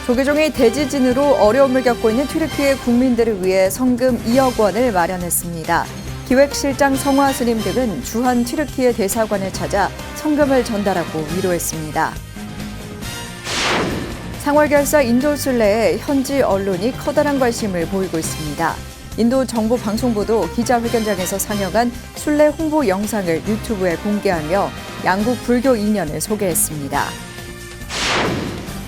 조계종이 대지진으로 어려움을 겪고 있는 튀르키예 국민들을 위해 성금 2억 원을 마련했습니다. 기획실장 성화 스님 등은 주한 튀르키예 대사관을 찾아 성금을 전달하고 위로했습니다. 상월결사 인도 순례에 현지 언론이 커다란 관심을 보이고 있습니다. 인도 정부 방송부도 기자회견장에서 상영한 순례 홍보 영상을 유튜브에 공개하며 양국 불교 인연을 소개했습니다.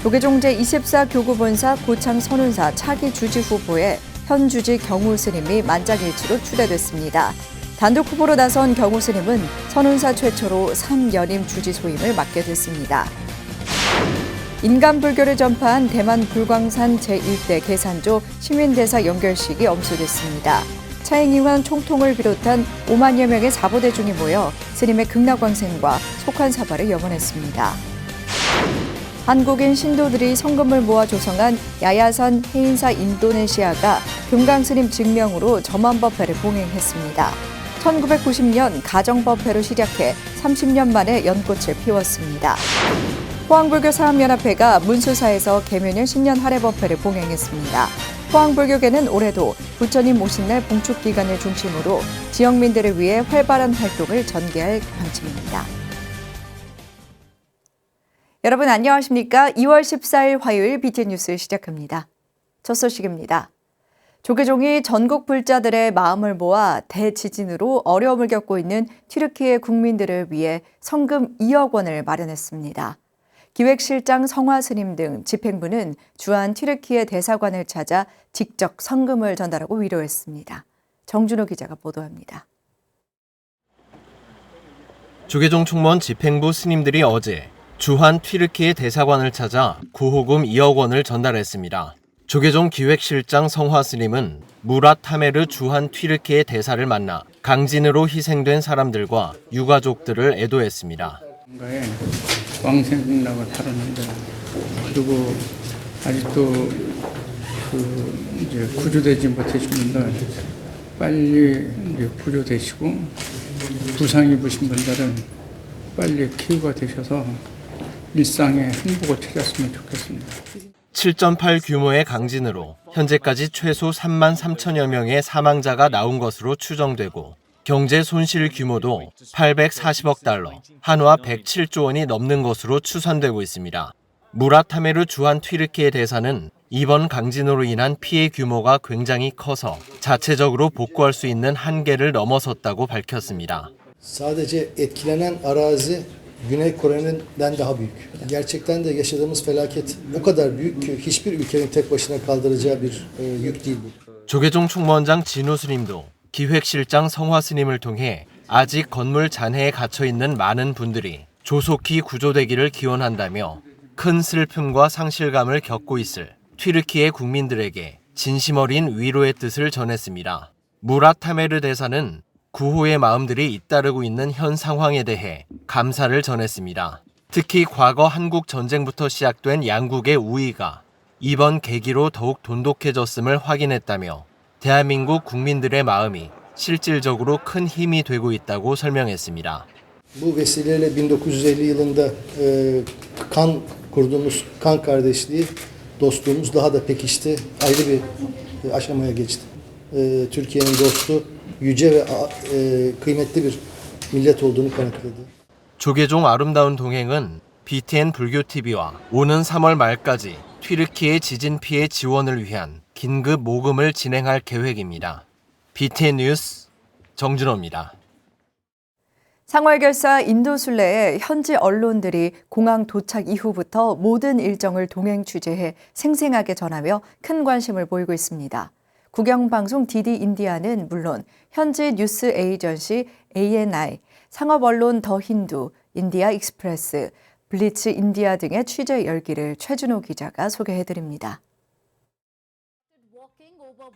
조계종 제24 교구본사 고창 선운사 차기 주지 후보에 현 주지 경우 스님이 만장일치로 추대됐습니다. 단독 후보로 나선 경우 스님은 선운사 최초로 3연임 주지 소임을 맡게 됐습니다. 인간 불교를 전파한 대만 불광산 제1대 계산조 시민대사 연결식이 엄수됐습니다. 차잉잉환 총통을 비롯한 5만여 명의 사보대중이 모여 스님의 극락광생과 속한 사발을 염원했습니다. 한국인 신도들이 성금을 모아 조성한 야야산 해인사 인도네시아가 금강스님 증명으로 점안법회를 봉행했습니다. 1990년 가정법회로 시작해 30년 만에 연꽃을 피웠습니다. 포항불교 사업연합회가 문수사에서 계면년 신년 할애법회를 봉행했습니다. 포항불교계는 올해도 부처님 오신 날 봉축기간을 중심으로 지역민들을 위해 활발한 활동을 전개할 방침입니다. 여러분 안녕하십니까? 2월 14일 화요일 BTN 뉴스 시작합니다. 첫 소식입니다. 조계종이 전국 불자들의 마음을 모아 대지진으로 어려움을 겪고 있는 튀르키예 국민들을 위해 성금 2억 원을 마련했습니다. 기획실장 성화 스님 등 집행부는 주한 튀르키예 대사관을 찾아 직접 성금을 전달하고 위로했습니다. 정준호 기자가 보도합니다. 조계종 총무원 집행부 스님들이 어제 주한 튀르키예 대사관을 찾아 구호금 2억 원을 전달했습니다. 조계종 기획실장 성화 스님은 무랏 타메르 주한 튀르키예 대사를 만나 강진으로 희생된 사람들과 유가족들을 애도했습니다. 왕생국락을 하는데 그리고 아직도 이제 구조되지 못하신 분들 빨리 이제 구조되시고 부상 입으신 분들은 빨리 키우가 되셔서 일상의 행복을 찾았으면 좋겠습니다. 7.8 규모의 강진으로 현재까지 최소 3만 3천여 명의 사망자가 나온 것으로 추정되고 경제 손실 규모도 840억 달러, 한화 107조 원이 넘는 것으로 추산되고 있습니다. 무랏 타메르 주한 튀르키예 대사는 이번 강진으로 인한 피해 규모가 굉장히 커서 자체적으로 복구할 수 있는 한계를 넘어섰다고 밝혔습니다. Sadece etkilenen arazi Güney Kore'den daha büyük. Gerçekten de yaşadığımız felaket o kadar büyük ki hiçbir ülkenin tek başına kaldıracağı bir yük değil bu. 조계종 총무원장 진우 스님도 기획실장 성화 스님을 통해 아직 건물 잔해에 갇혀 있는 많은 분들이 조속히 구조되기를 기원한다며 큰 슬픔과 상실감을 겪고 있을 튀르키예 국민들에게 진심 어린 위로의 뜻을 전했습니다. 무랏 타메르 대사는 구호의 마음들이 잇따르고 있는 현 상황에 대해 감사를 전했습니다. 특히 과거 한국 전쟁부터 시작된 양국의 우위가 이번 계기로 더욱 돈독해졌음을 확인했다며 대한민국 국민들의 마음이 실질적으로 큰 힘이 되고 있다고 설명했습니다. Bu vesileyle 1950 yılında kan kurduğumuz kan kardeşliği, dostluğumuz daha da pekişti, ayrı bir aşamaya geçti. Türkiye'nin dostu yüce ve kıymetli bir millet olduğunu kanıtladı. 조계종 아름다운 동행은 BTN 불교TV와 오는 3월 말까지 튀르키예 지진 피해 지원을 위한 긴급 모금을 진행할 계획입니다. BTN 뉴스 정준호입니다. 상월결사 인도 순례에 현지 언론들이 공항 도착 이후부터 모든 일정을 동행 취재해 생생하게 전하며 큰 관심을 보이고 있습니다. 국영방송 DD 인디아는 물론 현지 뉴스 에이전시 ANI, 상업언론 더 힌두, 인디아 익스프레스, 블리츠 인디아 등의 취재 열기를 최준호 기자가 소개해드립니다.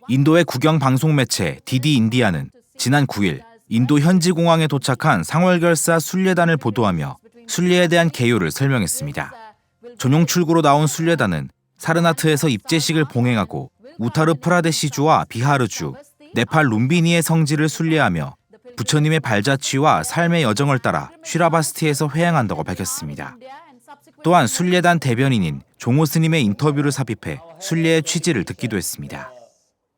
인도의 국영 방송 매체 DD 인디아는 지난 9일 인도 현지 공항에 도착한 상월결사 순례단을 보도하며 순례에 대한 개요를 설명했습니다. 전용 출구로 나온 순례단은 사르나트에서 입제식을 봉행하고 우타르 프라데시주와 비하르주, 네팔 룸비니의 성지를 순례하며 부처님의 발자취와 삶의 여정을 따라 쉬라바스티에서 회항한다고 밝혔습니다. 또한 순례단 대변인인 종호 스님의 인터뷰를 삽입해 순례의 취지를 듣기도 했습니다.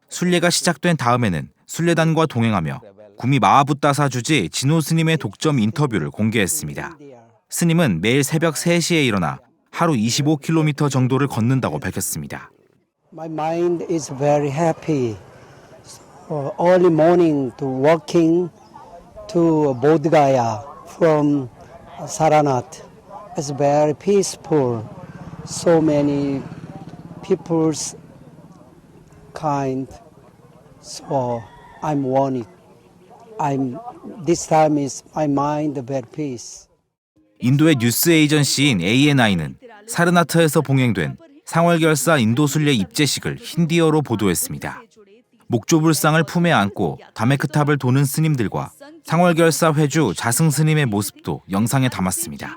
순례가 시작된 다음에는 순례단과 동행하며 구미 마하붓다사 주지 진호 스님의 독점 인터뷰를 공개했습니다. 스님은 매일 새벽 3시에 일어나 하루 25km 정도를 걷는다고 밝혔습니다. My mind is very happy. Early morning to walking to Bodh Gaya from Saranath. It's very peaceful. So many people's kind. So I'm wanted. This time is my mind very peace. 인도의 뉴스 에이전시인 ANI는 사르나트에서 봉행된 상월결사 인도순례 입제식을 힌디어로 보도했습니다. 목조불상을 품에 안고 다메크탑을 도는 스님들과 상월결사 회주 자승 스님의 모습도 영상에 담았습니다.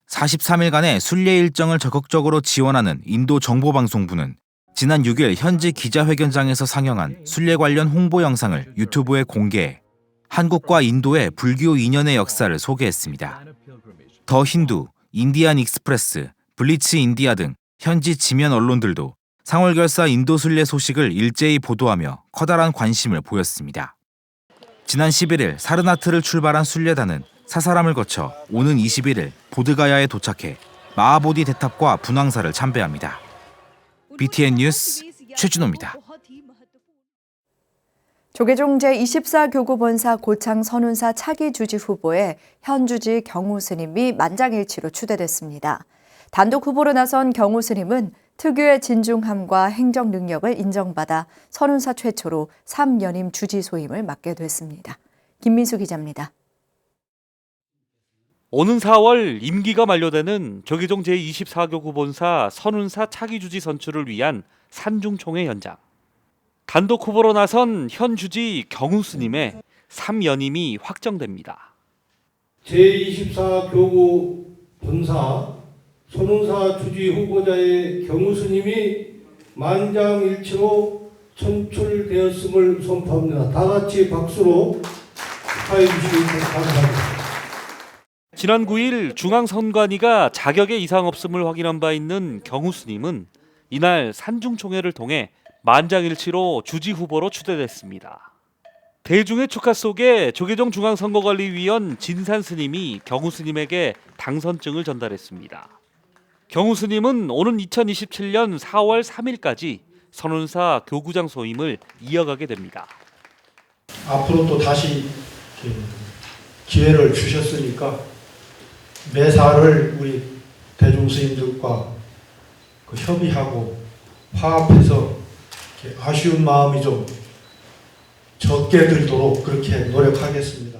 43일간의 순례 일정을 적극적으로 지원하는 인도 정보방송부는 지난 6일 현지 기자회견장에서 상영한 순례 관련 홍보 영상을 유튜브에 공개해 한국과 인도의 불교 인연의 역사를 소개했습니다. 더 힌두, 인디안 익스프레스, 블리츠 인디아 등 현지 지면 언론들도 상월결사 인도순례 소식을 일제히 보도하며 커다란 관심을 보였습니다. 지난 11일 사르나트를 출발한 순례단은 사사람을 거쳐 오는 21일 보드가야에 도착해 마하보디 대탑과 분황사를 참배합니다. BTN 뉴스 최준호입니다. 조계종 제24교구본사 고창 선운사 차기 주지 후보에 현 주지 경우 스님이 만장일치로 추대됐습니다. 단독 후보로 나선 경우 스님은 특유의 진중함과 행정 능력을 인정받아 선운사 최초로 3연임 주지 소임을 맡게 됐습니다. 김민수 기자입니다. 오는 4월 임기가 만료되는 조계종 제24교구 본사 선운사 차기 주지 선출을 위한 산중총회 현장. 단독 후보로 나선 현 주지 경우 스님의 3연임이 확정됩니다. 제24교구 본사 선운사 주지 후보자의 경우 스님이 만장일치로 선출되었음을 선포합니다. 다 같이 박수로 축하해 주시기 바랍니다. 지난 9일 중앙선관위가 자격에 이상 없음을 확인한 바 있는 경우 스님은 이날 산중총회를 통해 만장일치로 주지 후보로 추대됐습니다. 대중의 축하 속에 조계종 중앙선거관리위원 진산 스님이 경우 스님에게 당선증을 전달했습니다. 경우 스님은 오는 2027년 4월 3일까지 선운사 교구장 소임을 이어가게 됩니다. 앞으로 또 다시 기회를 주셨으니까 매사를 우리 대중 스님들과 협의하고 화합해서 아쉬운 마음이 좀 적게 들도록 그렇게 노력하겠습니다.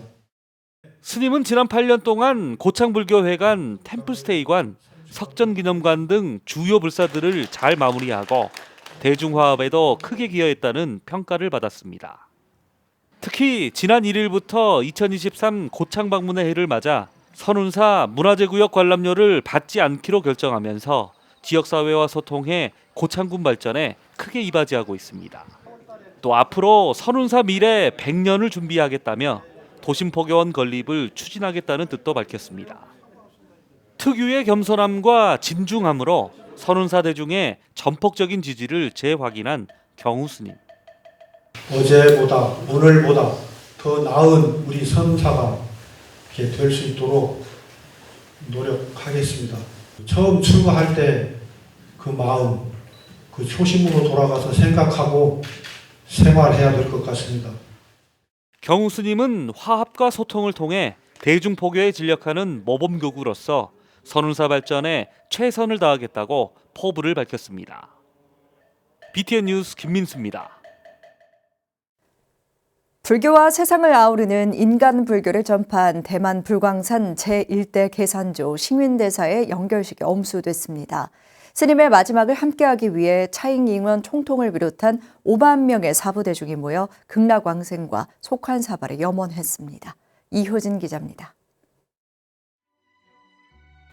스님은 지난 8년 동안 고창불교회관, 템플스테이관, 석전기념관 등 주요 불사들을 잘 마무리하고 대중화합에도 크게 기여했다는 평가를 받았습니다. 특히 지난 1일부터 2023 고창 방문의 해를 맞아 선운사 문화재구역 관람료를 받지 않기로 결정하면서 지역사회와 소통해 고창군 발전에 크게 이바지하고 있습니다. 또 앞으로 선운사 미래 100년을 준비하겠다며 도심포교원 건립을 추진하겠다는 뜻도 밝혔습니다. 특유의 겸손함과 진중함으로 선운사 대중의 전폭적인 지지를 재확인한 경우 스님. 어제보다 오늘보다 더 나은 우리 선사가 될 수 있도록 노력하겠습니다. 처음 출가할 때 그 마음, 그 초심으로 돌아가서 생각하고 생활해야 될 것 같습니다. 경우 스님은 화합과 소통을 통해 대중포교에 진력하는 모범교구로서 선운사 발전에 최선을 다하겠다고 포부를 밝혔습니다. BTN 뉴스 김민수입니다. 불교와 세상을 아우르는 인간 불교를 전파한 대만 불광산 제1대 계산조 싱윈대사의 연결식이 엄수됐습니다. 스님의 마지막을 함께하기 위해 차잉잉원 총통을 비롯한 5만 명의 사부대중이 모여 극락왕생과 속환사발에 염원했습니다. 이효진 기자입니다.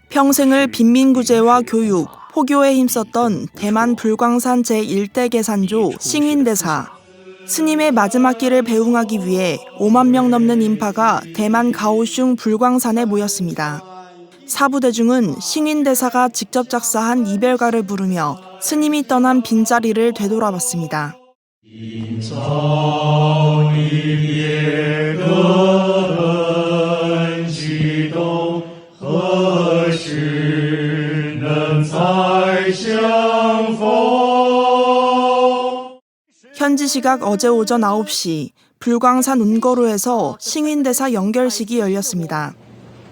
평생을 빈민구제와 교육, 포교에 힘썼던 대만 불광산 제1대 계산조 싱윈대사. 스님의 마지막 길을 배웅하기 위해 5만 명 넘는 인파가 대만 가오슝 불광산에 모였습니다. 사부대중은 싱윈대사가 직접 작사한 이별가를 부르며 스님이 떠난 빈자리를 되돌아봤습니다. 현지 시각 어제 오전 9시 불광산 운거로에서 싱윈대사 연결식이 열렸습니다.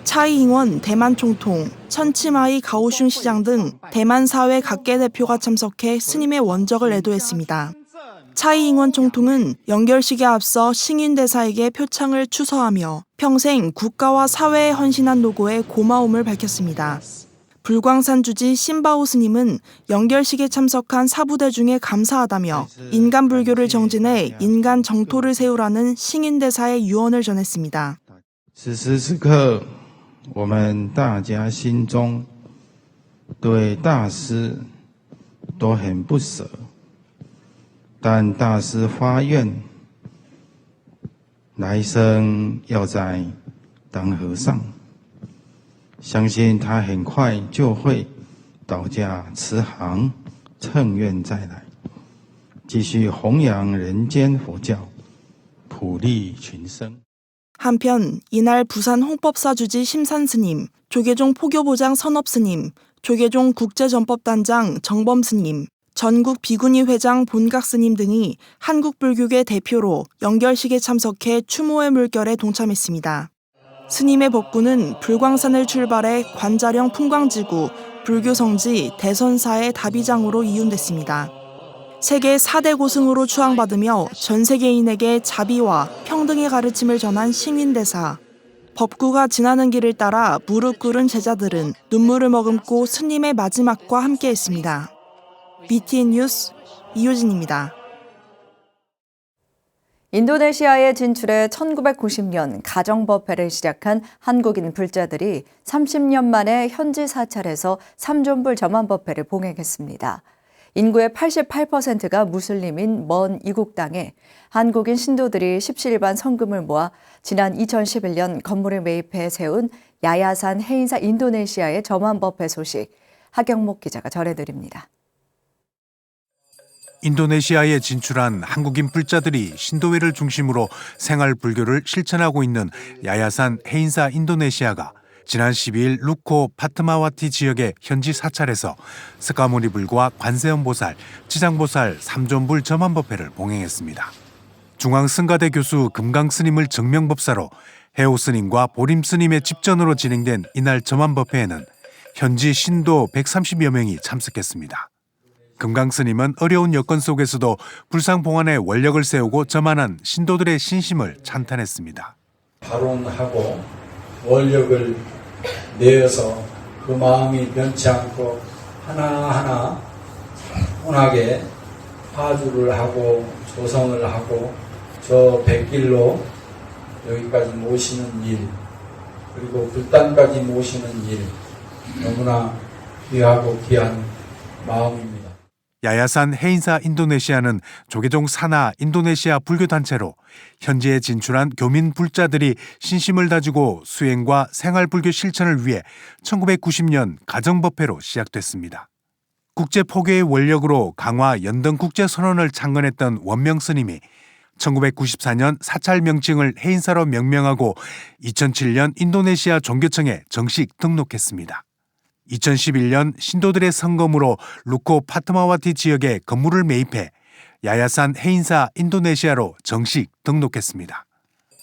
차이잉원 대만 총통, 천치마이 가오슝 시장 등 대만 사회 각계 대표가 참석해 스님의 원적을 애도했습니다. 차이잉원 총통은 연결식에 앞서 싱윈대사에게 표창을 추서하며 평생 국가와 사회에 헌신한 노고에 고마움을 밝혔습니다. 불광산 주지 신바오 스님은 연결식에 참석한 사부대중에 감사하다며 인간 불교를 정진해 인간 정토를 세우라는 싱윈대사의 유언을 전했습니다. 此时此刻我们大家心中对大师都很不舍，但大师发愿来生要再当和尚，相信他很快就会倒驾慈航，乘愿再来，继续弘扬人间佛教，普利群生。 한편 이날 부산 홍법사 주지 심산 스님, 조계종 포교보장 선업 스님, 조계종 국제전법단장 정범 스님, 전국 비구니 회장 본각 스님 등이 한국 불교계 대표로 연결식에 참석해 추모의 물결에 동참했습니다. 스님의 법구는 불광산을 출발해 관자령 풍광지구 불교 성지 대선사의 다비장으로 이윤됐습니다. 세계 4대 고승으로 추앙받으며 전 세계인에게 자비와 평등의 가르침을 전한 싱윈대사. 법구가 지나는 길을 따라 무릎 꿇은 제자들은 눈물을 머금고 스님의 마지막과 함께했습니다. BTN 뉴스 이효진입니다. 인도네시아에 진출해 1990년 가정법회를 시작한 한국인 불자들이 30년 만에 현지 사찰에서 삼존불 점안법회를 봉행했습니다. 인구의 88%가 무슬림인 먼 이국 땅에 한국인 신도들이 십시일반 성금을 모아 지난 2011년 건물을 매입해 세운 야야산 해인사 인도네시아의 점안법회 소식 하경목 기자가 전해드립니다. 인도네시아에 진출한 한국인 불자들이 신도회를 중심으로 생활 불교를 실천하고 있는 야야산 해인사 인도네시아가 지난 12일 루코 파트마와티 지역의 현지 사찰에서 스가모니불과 관세음보살, 지장보살 삼존불 점안법회를 봉행했습니다. 중앙승가대 교수 금강스님을 정명법사로 해오스님과 보림스님의 집전으로 진행된 이날 점안법회에는 현지 신도 130여 명이 참석했습니다. 금강스님은 어려운 여건 속에서도 불상봉안에 원력을 세우고 점안한 신도들의 신심을 찬탄했습니다. 발언하고 원력을 내어서 그 마음이 변치 않고 하나하나 혼하게 파주를 하고 조성을 하고 저 백길로 여기까지 모시는 일, 그리고 불단까지 모시는 일, 너무나 귀하고 귀한 마음입니다. 야야산 해인사 인도네시아는 조계종 산하 인도네시아 불교단체로 현지에 진출한 교민 불자들이 신심을 다지고 수행과 생활불교 실천을 위해 1990년 가정법회로 시작됐습니다. 국제포교의 원력으로 강화 연등국제선언을 창건했던 원명스님이 1994년 사찰 명칭을 해인사로 명명하고 2007년 인도네시아 종교청에 정식 등록했습니다. 2011년 신도들의 성검으로 루코 파트마와티 지역에 건물을 매입해 야야산 해인사 인도네시아로 정식 등록했습니다.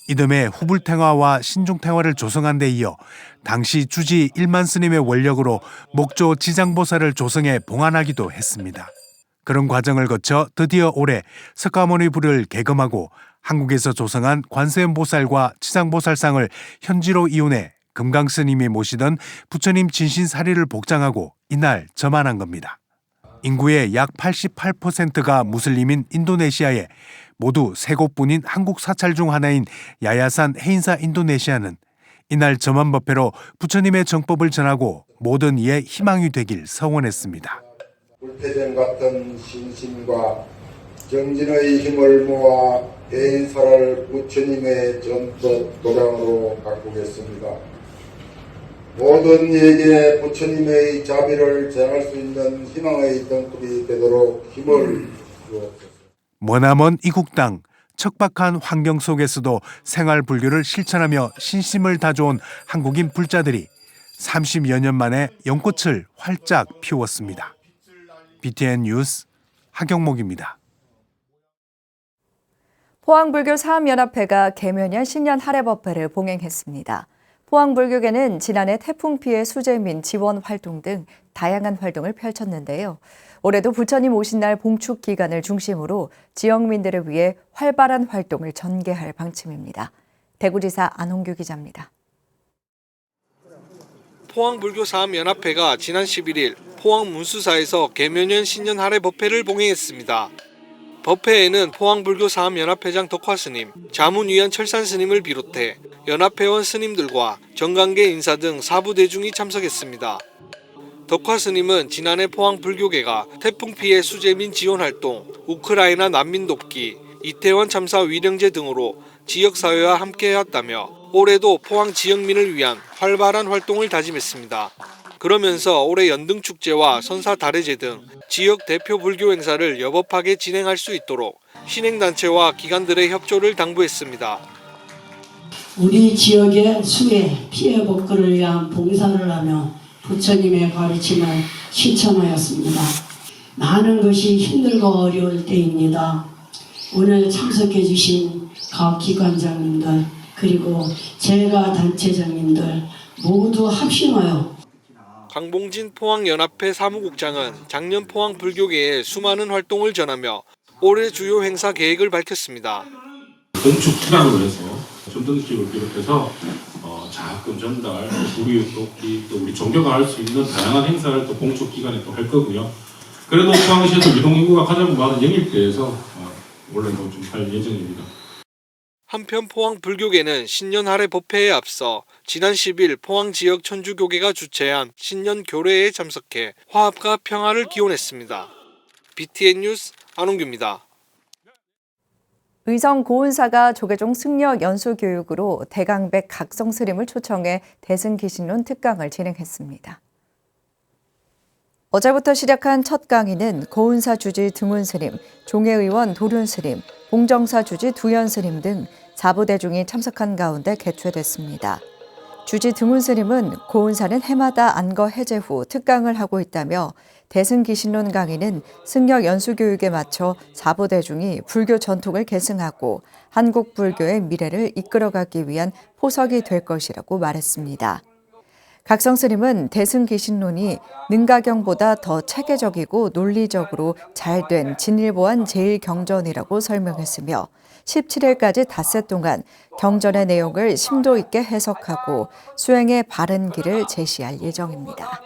이듬해 후불탱화와 신중탱화를 조성한 데 이어 당시 주지 1만 스님의 원력으로 목조 지장보살을 조성해 봉안하기도 했습니다. 그런 과정을 거쳐 드디어 올해 스가모니불을 개검하고 한국에서 조성한 관세음보살과 지장보살상을 현지로 이혼해 금강스님이 모시던 부처님 진신사리를 복장하고 이날 점안한 겁니다. 인구의 약 88%가 무슬림인 인도네시아에 모두 세 곳뿐인 한국 사찰 중 하나인 야야산 해인사 인도네시아는 이날 점안법회로 부처님의 정법을 전하고 모든 이의 희망이 되길 서원했습니다. 불태전 같은 신심과 정진의 힘을 모아 해인사를 부처님의 전법 도량으로 가꾸겠습니다. 모든 이에게 부처님의 자비를 전할 수 있는 희망의 등불이 되도록 힘을 주옵소서. 머나먼 이국 땅, 척박한 환경 속에서도 생활 불교를 실천하며 신심을 다져온 한국인 불자들이 30여 년 만에 연꽃을 활짝 피웠습니다. BTN 뉴스 하경목입니다. 포항불교 사암연합회가 계면년 신년 할애법회를 봉행했습니다. 포항불교계는 지난해 태풍 피해 수재민 지원 활동 등 다양한 활동을 펼쳤는데요. 올해도 부처님 오신 날 봉축 기간을 중심으로 지역민들을 위해 활발한 활동을 전개할 방침입니다. 대구지사 안홍규 기자입니다. 포항불교사암연합회가 지난 11일 포항 문수사에서 계면년 신년 할애법회를 봉행했습니다. 법회에는 포항불교사암연합회장 덕화스님, 자문위원 철산스님을 비롯해 연합회원 스님들과 정관계 인사 등 사부대중이 참석했습니다. 덕화스님은 지난해 포항불교계가 태풍 피해 수재민 지원활동, 우크라이나 난민 돕기, 이태원 참사 위령제 등으로 지역사회와 함께해왔다며 올해도 포항 지역민을 위한 활발한 활동을 다짐했습니다. 그러면서 올해 연등축제와 선사다래제 등 지역 대표 불교 행사를 여법하게 진행할 수 있도록 신행단체와 기관들의 협조를 당부했습니다. 우리 지역의 수해 피해 복구를 위한 봉사를 하며 부처님의 가르침을 실천하였습니다. 많은 것이 힘들고 어려울 때입니다. 오늘 참석해 주신 각 기관장님들 그리고 제가 단체장님들 모두 합심하여 강봉진 포항연합회 사무국장은 작년 포항 불교계의 수많은 활동을 전하며 올해 주요 행사 계획을 밝혔습니다. 봉축 기간으로 해서 전등식을 비롯해서 자금 전달, 우리 돕기, 또 우리 종교가 할 수 있는 다양한 행사를 또 봉축 기간에 또 할 거고요. 그래도 포항시에서 유동 인구가 가장 많은 영일대에서 원래도 좀 할 예정입니다. 한편 포항 불교계는 신년 할애 법회에 앞서 지난 10일 포항 지역 천주교계가 주최한 신년 교례에 참석해 화합과 평화를 기원했습니다. BTN 뉴스 안홍규입니다. 의성 고은사가 조계종 승려 연수 교육으로 대강백 각성 스님을 초청해 대승기신론 특강을 진행했습니다. 어제부터 시작한 첫 강의는 고은사 주지 등운 스님, 종회의원 도륜 스님, 봉정사 주지 두연 스님 등 4부대중이 참석한 가운데 개최됐습니다. 주지 등운 스님은 고은사는 해마다 안거 해제 후 특강을 하고 있다며 대승기신론 강의는 승려 연수교육에 맞춰 4부대중이 불교 전통을 계승하고 한국 불교의 미래를 이끌어가기 위한 포석이 될 것이라고 말했습니다. 각성 스님은 대승기신론이 능가경보다 더 체계적이고 논리적으로 잘된 진일보한 제1경전이라고 설명했으며 17일까지 닷새 동안 경전의 내용을 심도 있게 해석하고 수행의 바른 길을 제시할 예정입니다.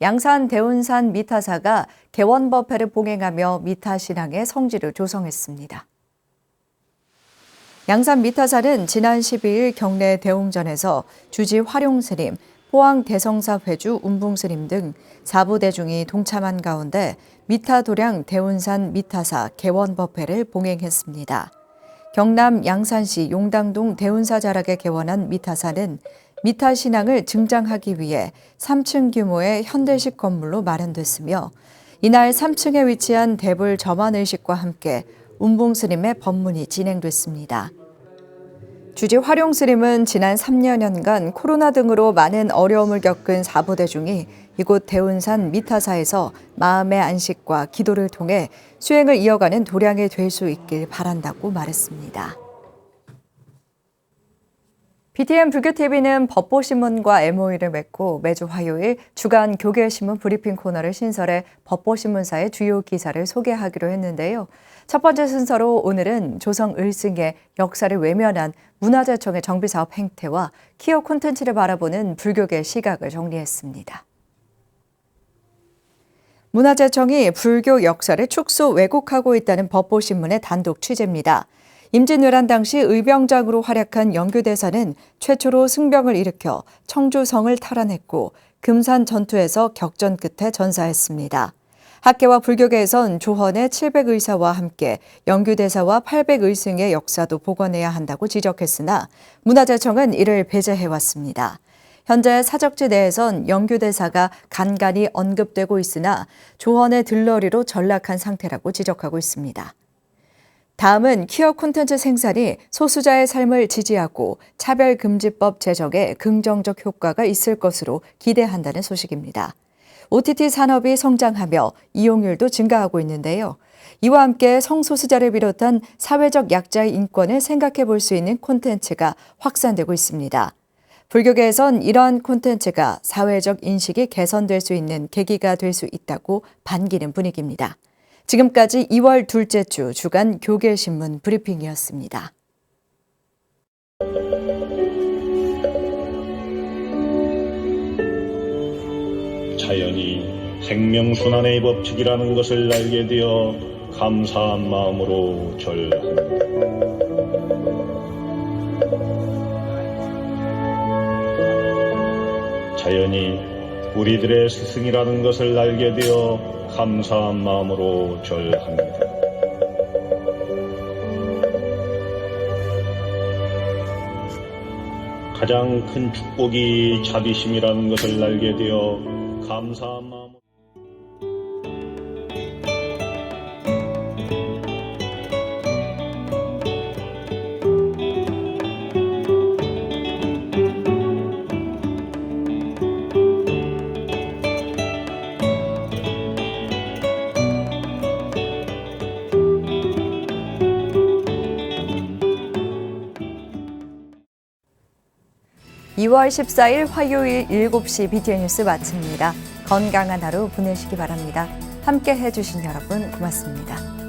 양산 대운산 미타사가 개원법회를 봉행하며 미타신앙의 성지를 조성했습니다. 양산 미타사는 지난 12일 경내 대웅전에서 주지 화룡스님, 포항 대성사 회주 운붕스님 등 4부대중이 동참한 가운데 미타도량 대운산 미타사 개원법회를 봉행했습니다. 경남 양산시 용당동 대운사 자락에 개원한 미타사는 미타신앙을 증장하기 위해 3층 규모의 현대식 건물로 마련됐으며 이날 3층에 위치한 대불 점안의식과 함께 운봉스님의 법문이 진행됐습니다. 주지 화룡스님은 지난 3년여간 코로나 등으로 많은 어려움을 겪은 4부대중이 이곳 대운산 미타사에서 마음의 안식과 기도를 통해 수행을 이어가는 도량이 될 수 있길 바란다고 말했습니다. BTN 불교TV는 법보신문과 MOU를 맺고 매주 화요일 주간 교계신문 브리핑 코너를 신설해 법보신문사의 주요 기사를 소개하기로 했는데요. 첫 번째 순서로 오늘은 조성 을승의 역사를 외면한 문화재청의 정비사업 행태와 키어 콘텐츠를 바라보는 불교계 시각을 정리했습니다. 문화재청이 불교 역사를 축소 왜곡하고 있다는 법보신문의 단독 취재입니다. 임진왜란 당시 의병장으로 활약한 영규대사는 최초로 승병을 일으켜 청주성을 탈환했고 금산 전투에서 격전 끝에 전사했습니다. 학계와 불교계에선 조헌의 700의사와 함께 영규대사와 800의승의 역사도 복원해야 한다고 지적했으나 문화재청은 이를 배제해왔습니다. 현재 사적지 내에선 영규 대사가 간간히 언급되고 있으나 조언의 들러리로 전락한 상태라고 지적하고 있습니다. 다음은 퀴어 콘텐츠 생산이 소수자의 삶을 지지하고 차별금지법 제정에 긍정적 효과가 있을 것으로 기대한다는 소식입니다. OTT 산업이 성장하며 이용률도 증가하고 있는데요. 이와 함께 성소수자를 비롯한 사회적 약자의 인권을 생각해 볼 수 있는 콘텐츠가 확산되고 있습니다. 불교계에선 이러한 콘텐츠가 사회적 인식이 개선될 수 있는 계기가 될 수 있다고 반기는 분위기입니다. 지금까지 2월 둘째 주 주간 교계신문 브리핑이었습니다. 자연이 생명순환의 법칙이라는 것을 알게 되어 감사한 마음으로 절합니다. 자연이 우리들의 스승이라는 것을 알게 되어 감사한 마음으로 절합니다. 가장 큰 축복이 자비심이라는 것을 알게 되어 감사한 마음으로 2월 14일 화요일 7시 BTN 뉴스 마칩니다. 건강한 하루 보내시기 바랍니다. 함께 해주신 여러분 고맙습니다.